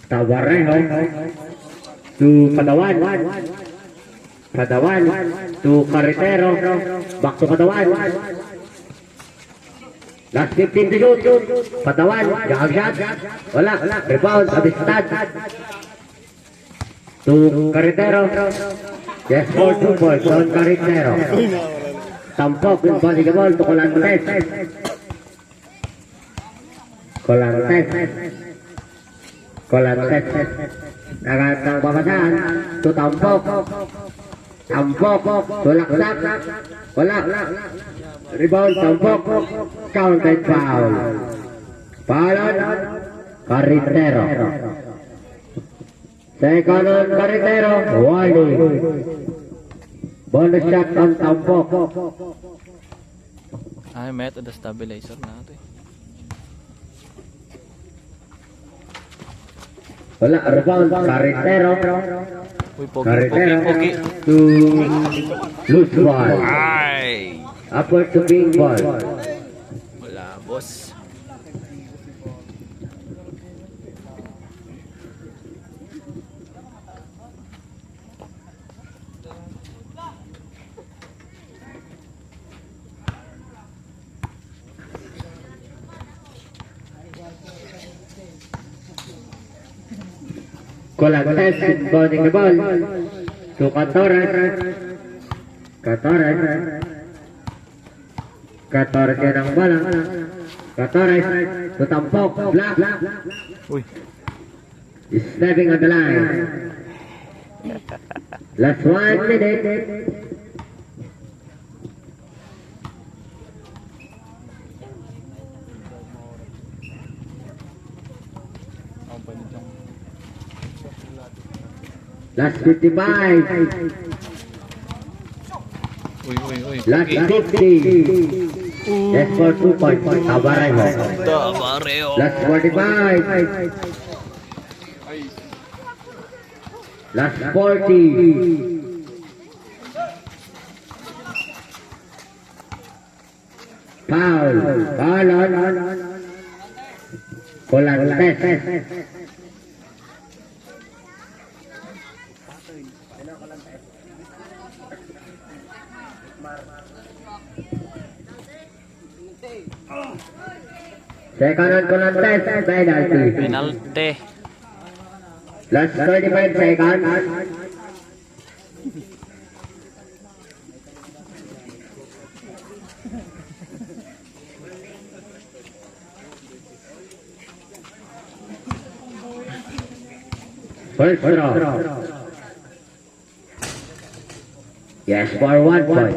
Tawarejo to Padawan. Padawan to Carretero. Back to Padawan. Last 15 to shoot. Padawan. Jog shot. Wala. Rebound. Abistad. To Carretero. Yes, 4-2 points on Carretero. Tampok yung body the ball to Colantes. Colantes. Colantes. Nagatang papasahan to Tampok. Tampok. To Laksak. Wala. Rebound. Tampok. Counted foul. Foul on Carretero. Second on Carretero. Warning. Bonus shot on Tampok. Ay, met ada stabilizer na ito eh. Wala, rebound, Carretero. Uy, pogi, Carretero pogi. to loose ball. Ay! Upward to big ball. Wala, boss. Colantes inbounding the ball to Catores. Catores yan ang bala. Catores to Tampok. Black. Uy. Stepping on the line. Last 1 minute. Last 55. Uy. Last 50. Yes, for 2 points. Tabarejo. Tabareo. Last 45. Last 40. Foul on Colantes. Second on Colantes, penalty. Penalty. Last 35 seconds. First draw. Yes, for 1 point.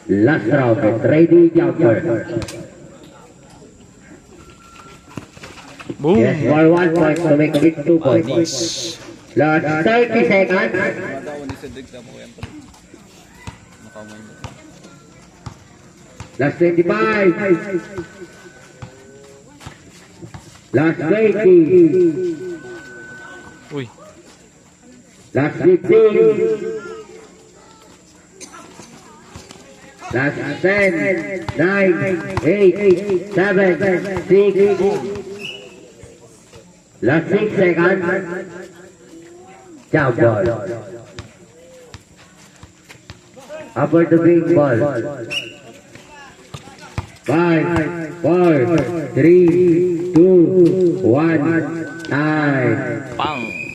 Last round, it's ready, jumper. Boom. Yes, for 1 point to make it 2 points. Anis. Last 30 seconds. Last 25. Last 20. Uy. Last 15. Last 10, 9, 8, 7, 6. Last 6 seconds. Jump ball. Upward to big ball. 5, 4, 3, 2, 1, time. Pang.